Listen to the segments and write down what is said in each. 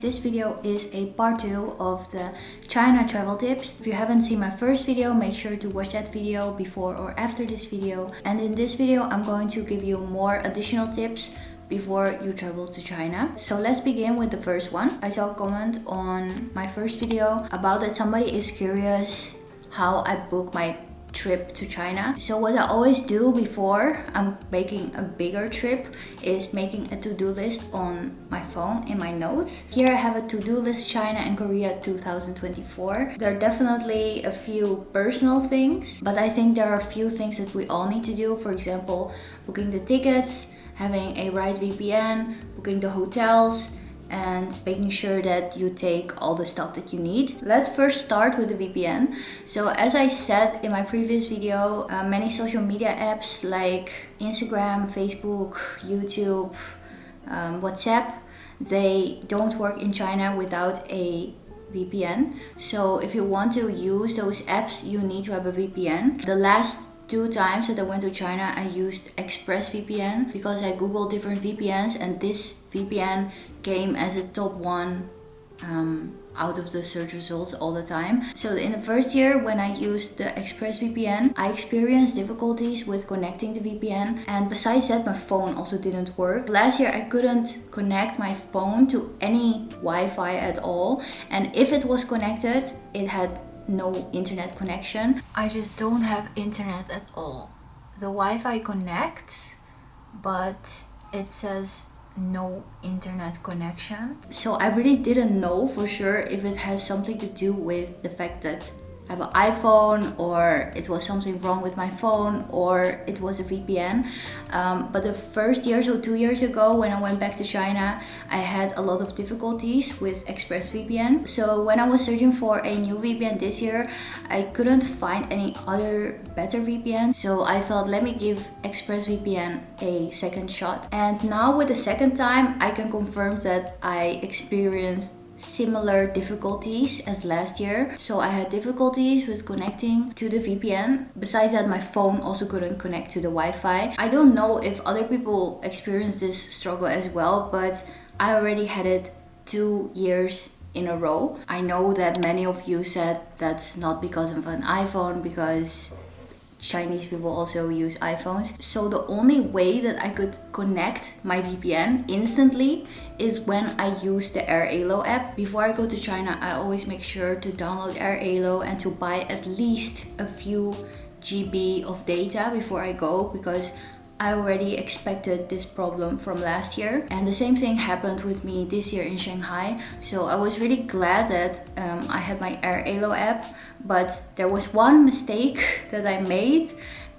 This video is a part 2 of the China travel tips. If you haven't seen my first video, make sure to watch that video before or after this video. And in this video, I'm going to give you more additional tips before you travel to China. So let's begin with the first one. I saw a comment on my first video about that somebody is curious how I book my trip to China. So what I always do before I'm making a bigger trip is making a to-do list on my phone in my notes. Here I have a to-do list China and Korea 2024. There are definitely a few personal things, but I think there are a few things that we all need to do. For example, booking the tickets, having a right VPN, booking the hotels, and making sure that you take all the stuff that you need. Let's first start with the VPN. So as I said in my previous video, many social media apps like Instagram, Facebook, YouTube, WhatsApp, they don't work in China without a VPN. So if you want to use those apps, you need to have a VPN. The last 2 times that I went to China, I used ExpressVPN because I googled different VPNs and this VPN came as a top one out of the search results all the time. So in the first year when I used the ExpressVPN, I experienced difficulties with connecting the VPN, and besides that my phone also didn't work. Last year I couldn't connect my phone to any Wi-Fi at all, and if it was connected, it had no internet connection. I just don't have internet at all. The Wi-Fi connects, but it says no internet connection. So I really didn't know for sure if it has something to do with the fact that I have an iPhone, or it was something wrong with my phone, or it was a VPN. But the first year, so 2 years ago when I went back to China, I had a lot of difficulties with ExpressVPN. So when I was searching for a new VPN this year, I couldn't find any other better VPN. So I thought, let me give ExpressVPN a second shot. And now with the second time, I can confirm that I experienced similar difficulties as last year. So I had difficulties with connecting to the VPN. Besides that, my phone also couldn't connect to the Wi-Fi. I don't know if other people experience this struggle as well, but I already had it 2 years in a row. I know that many of you said that's not because of an iPhone, because Chinese people also use iPhones. So the only way that I could connect my VPN instantly is when I use the Airalo app. Before I go to China, I always make sure to download Airalo and to buy at least a few GB of data before I go, because I already expected this problem from last year, and the same thing happened with me this year in Shanghai. So I was really glad that I had my Airalo app, but there was one mistake that I made,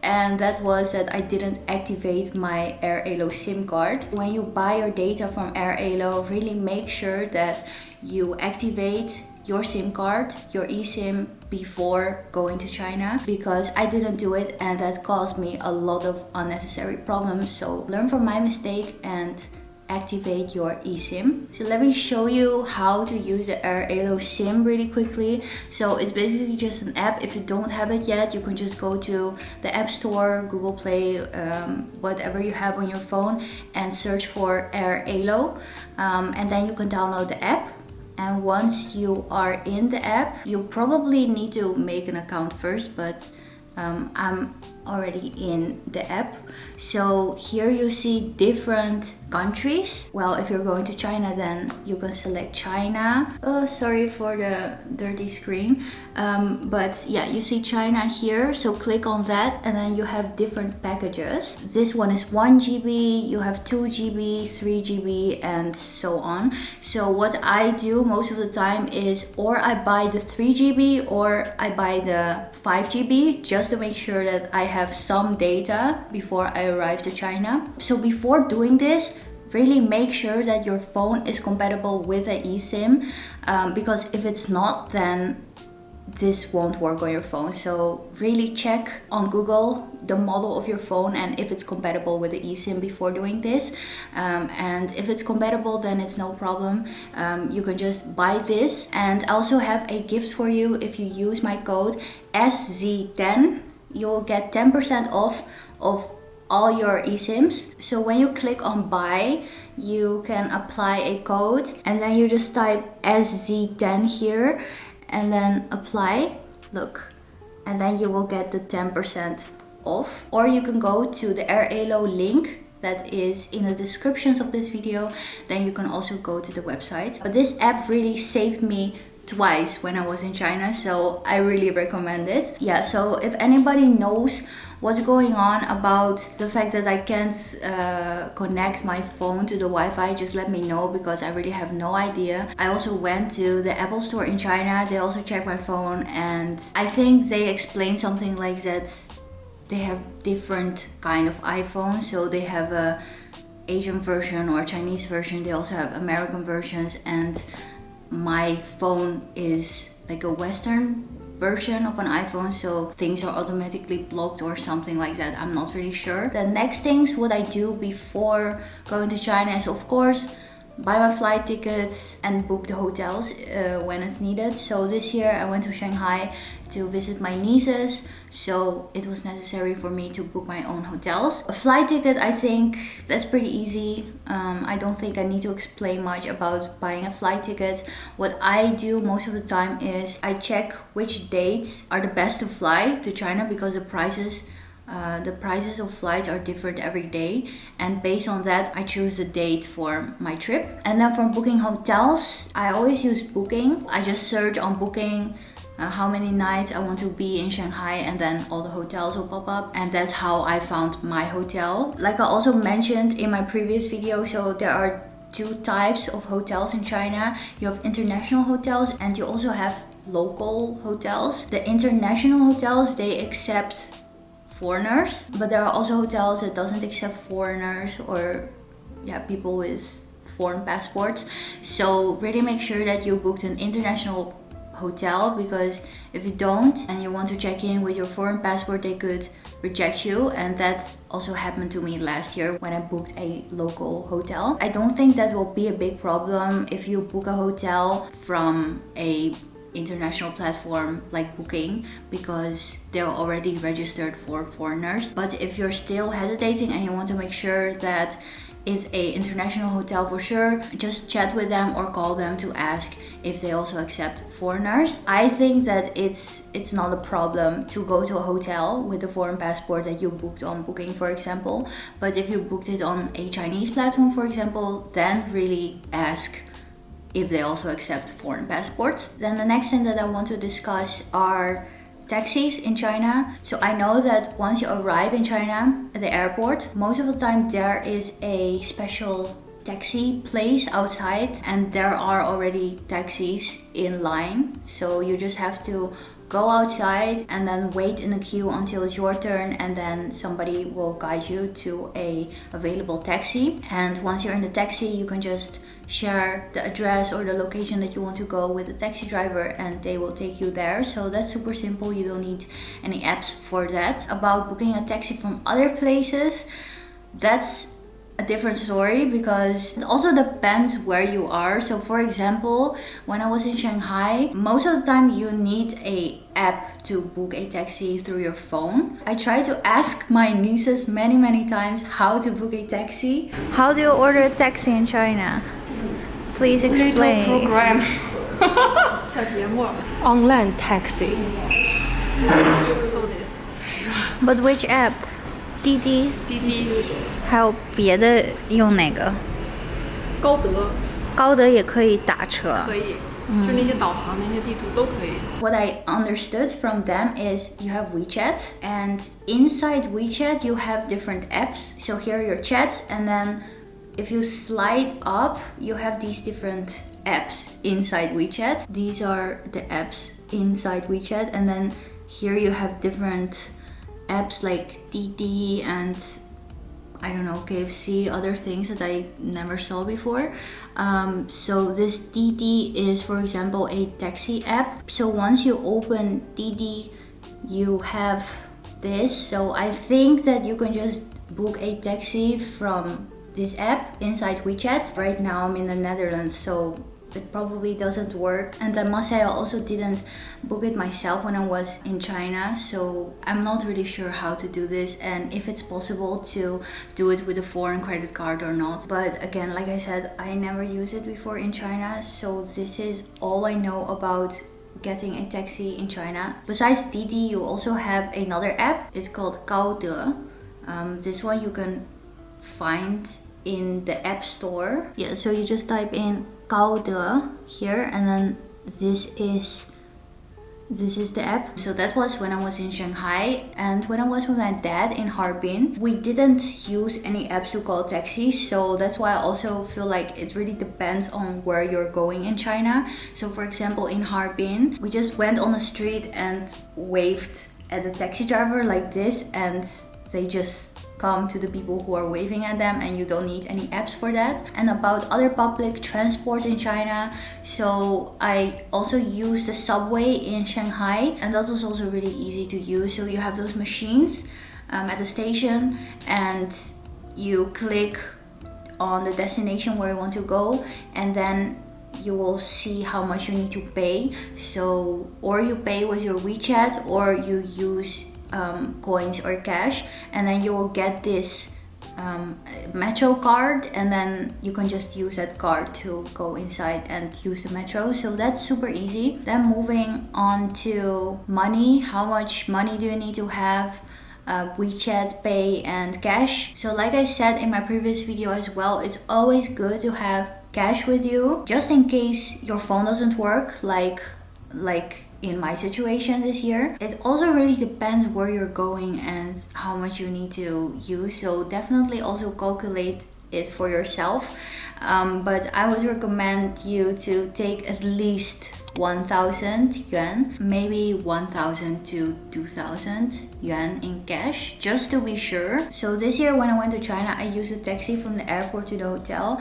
and that was that I didn't activate my Airalo SIM card. When you buy your data from Airalo, really make sure that you activate your SIM card, your eSIM, before going to China, because I didn't do it and that caused me a lot of unnecessary problems. So learn from my mistake and activate your eSIM. So let me show you how to use the Airalo SIM really quickly. So it's basically just an app. If you don't have it yet, you can just go to the App Store, Google Play, whatever you have on your phone, and search for Airalo, and then you can download the app. And once you are in the app, you probably need to make an account first, but I'm already in the app. So here you see different countries. Well, if you're going to China, then you can select China. Oh, sorry for the dirty screen. But yeah, you see China here. So click on that and then you have different packages. This one is 1 GB, you have 2 GB, 3 GB, and so on. So what I do most of the time is, or I buy the 3 GB or I buy the 5 GB just to make sure that I have some data before I arrive to China. So before doing this, really make sure that your phone is compatible with the eSIM, because if it's not, then this won't work on your phone. So really check on Google the model of your phone and if it's compatible with the eSIM before doing this. And if it's compatible, then it's no problem. You can just buy this. And I also have a gift for you. If you use my code SZ10, you'll get 10% off of all your eSIMs. So when you click on buy, you can apply a code, and then you just type SZ10 here and then apply. Look, and then you will get the 10% off. Or you can go to the Airalo link that is in the descriptions of this video. Then you can also go to the website. But this app really saved me twice when I was in China, so I really recommend it. Yeah, so if anybody knows what's going on about the fact that I can't connect my phone to the Wi-Fi, just let me know, because I really have no idea. I also went to the Apple store in China. They also checked my phone, and I think they explained something like that they have different kind of iPhones. So they have a Asian version or Chinese version. They also have American versions, and my phone is like a Western version of an iPhone, so things are automatically blocked or something like that. I'm not really sure. The next things what I do before going to China is, of course, buy my flight tickets and book the hotels when it's needed. So this year I went to Shanghai to visit my nieces, so it was necessary for me to book my own hotels. A flight ticket, I think that's pretty easy. I don't think I need to explain much about buying a flight ticket. What I do most of the time is I check which dates are the best to fly to China, because the prices of flights are different every day, and based on that I choose the date for my trip. And then for booking hotels, I always use Booking. I just search on Booking how many nights I want to be in Shanghai, and then all the hotels will pop up, and that's how I found my hotel. Like I also mentioned in my previous video, so there are two types of hotels in China. You have international hotels and you also have local hotels. The international hotels, they accept foreigners, but there are also hotels that doesn't accept foreigners, or people with foreign passports. So really make sure that you booked an international hotel, because if you don't and you want to check in with your foreign passport, they could reject you. And that also happened to me last year when I booked a local hotel. I don't think that will be a big problem if you book a hotel from a international platform like Booking, because they're already registered for foreigners. But if you're still hesitating and you want to make sure that it's a international hotel for sure, just chat with them or call them to ask if they also accept foreigners. I think that it's not a problem to go to a hotel with a foreign passport that you booked on Booking, for example. But if you booked it on a Chinese platform, for example, then really ask if they also accept foreign passports. Then the next thing that I want to discuss are taxis in China. So I know that once you arrive in China at the airport, most of the time there is a special taxi place outside, and there are already taxis in line. So you just have to go outside and then wait in the queue until it's your turn, and then somebody will guide you to a available taxi. And once you're in the taxi, you can just share the address or the location that you want to go with the taxi driver, and they will take you there. So that's super simple. You don't need any apps for that. About booking a taxi from other places, that's a different story, because it also depends where you are. So for example, when I was in Shanghai, most of the time you need a app to book a taxi through your phone. I tried to ask my nieces many times how to book a taxi. How do you order a taxi in China? Please explain. Little program. Online taxi. So this. But which app? 滴滴。滴滴。还有别的用哪个？高德。高德也可以打车。可以。就那些导航、那些地图都可以。What I understood from them is you have WeChat, and inside WeChat you have different apps. So here are your chats, and then if you slide up, you have these different apps inside WeChat. These are the apps inside WeChat, and then here you have different apps like Didi and I don't know, KFC, other things that I never saw before. So this Didi is, for example, a taxi app. So once you open Didi, you have this. So I think that you can just book a taxi from this app inside WeChat. Right now I'm in the Netherlands, so it probably doesn't work. And I must say I also didn't book it myself when I was in China, so I'm not really sure how to do this and if it's possible to do it with a foreign credit card or not. But again, like I said, I never used it before in China, so this is all I know about getting a taxi in China. Besides Didi, you also have another app. It's called Gaode. This one you can find in the app store. Yeah, so you just type in Gaode here, and then this is the app. So that was when I was in Shanghai, and when I was with my dad in Harbin, we didn't use any apps to call taxis. So that's why I also feel like it really depends on where you're going in China. So for example, in Harbin, we just went on the street and waved at the taxi driver like this, and they just come to the people who are waving at them, and you don't need any apps for that. And about other public transport in China, so I also used the subway in Shanghai, and that was also really easy to use. So you have those machines at the station, and you click on the destination where you want to go, and then you will see how much you need to pay. So or you pay with your WeChat, or you use coins or cash, and then you will get this metro card, and then you can just use that card to go inside and use the metro. So that's super easy. Then moving on to money, how much money do you need to have? WeChat, Pay, and cash. So like I said in my previous video as well, it's always good to have cash with you, just in case your phone doesn't work, like in my situation this year. It also really depends where you're going and how much you need to use, so definitely also calculate it for yourself. But I would recommend you to take at least 1,000 yuan, maybe 1,000 to 2,000 yuan in cash, just to be sure. So this year when I went to China, I used a taxi from the airport to the hotel,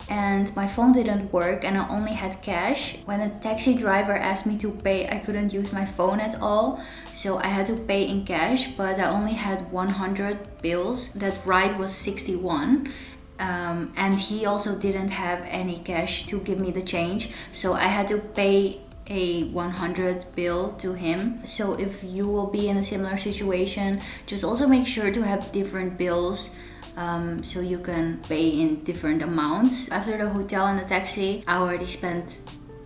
and my phone didn't work and I only had cash. When the taxi driver asked me to pay, I couldn't use my phone at all, so I had to pay in cash, but I only had 100 bills. That ride was 61. And he also didn't have any cash to give me the change, so I had to pay a 100 bill to him. So if you will be in a similar situation, just also make sure to have different bills, so you can pay in different amounts. After the hotel and the taxi, I already spent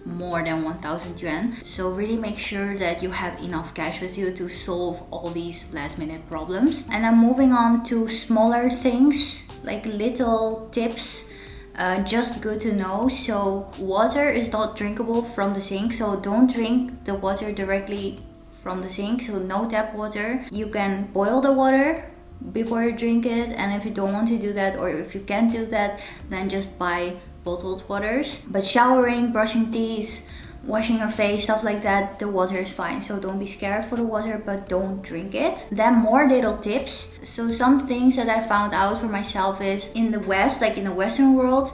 more than 1,000 yuan. So really make sure that you have enough cash with you to solve all these last minute problems. And I'm moving on to smaller things, like little tips, just good to know. So water is not drinkable from the sink, so don't drink the water directly from the sink, so no tap water. You can boil the water before you drink it, and if you don't want to do that, or if you can't do that, then just buy bottled waters. But showering, brushing teeth, washing your face, stuff like that, the water is fine, so don't be scared for the water, but don't drink it. Then more little tips. So some things that I found out for myself is, in the West, like in the Western world,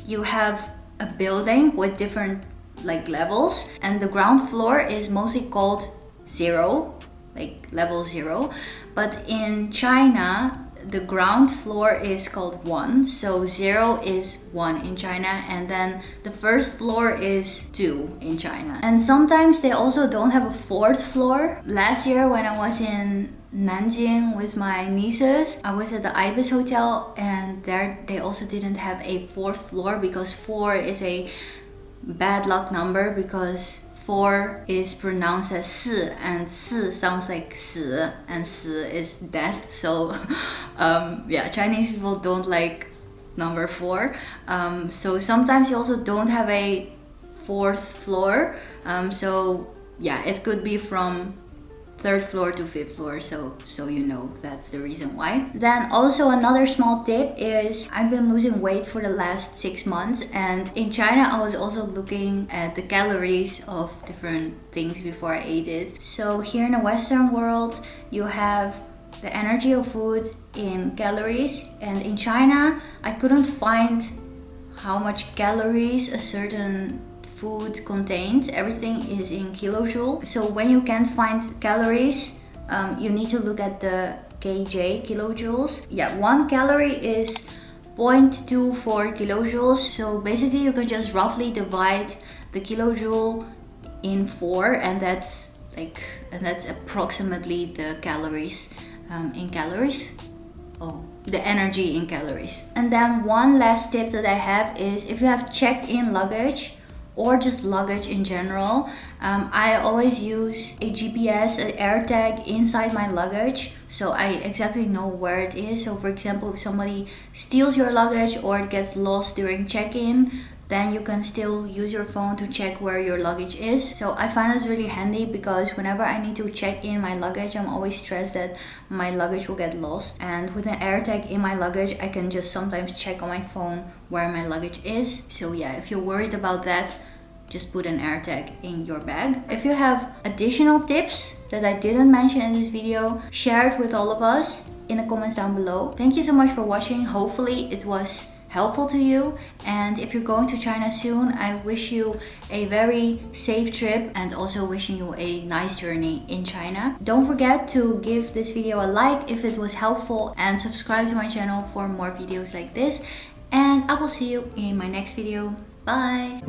you have a building with different like levels, and the ground floor is mostly called 0, like level 0, but in China the ground floor is called 1, so 0 is 1 in China, and then the first floor is 2 in China. And sometimes they also don't have a 4th floor. Last year when I was in Nanjing with my nieces, I was at the Ibis Hotel, and there they also didn't have a 4th floor, because 4 is a bad luck number, because 4 is pronounced as 四, and 四 sounds like 死, and 死 is death. So yeah, Chinese people don't like number 4. So sometimes you also don't have a 4th floor. So yeah, it could be from 3rd floor to 5th floor, so you know that's the reason why. Then also another small tip is, I've been losing weight for the last 6 months, and in China I was also looking at the calories of different things before I ate it. So here in the Western world you have the energy of food in calories, and in China I couldn't find how much calories a certain food contained. Everything is in kilojoule. So when you can't find calories, you need to look at the kj, kilojoules. Yeah, 1 calorie is 0.24 kilojoules. So basically you can just roughly divide the kilojoule in 4, and that's approximately the calories in calories. Oh, the energy in calories. And then one last tip that I have is if you have checked-in luggage or just luggage in general, I always use a GPS, an AirTag inside my luggage, so I exactly know where it is. So for example, if somebody steals your luggage or it gets lost during check-in, then you can still use your phone to check where your luggage is. So I find this really handy because whenever I need to check in my luggage, I'm always stressed that my luggage will get lost. And with an AirTag in my luggage, I can just sometimes check on my phone where my luggage is. So yeah, if you're worried about that, just put an AirTag in your bag. If you have additional tips that I didn't mention in this video, share it with all of us in the comments down below. Thank you so much for watching. Hopefully it was helpful to you, and if you're going to China soon, I wish you a very safe trip and also wishing you a nice journey in China. Don't forget to give this video a like if it was helpful and subscribe to my channel for more videos like this, and I will see you in my next video. Bye!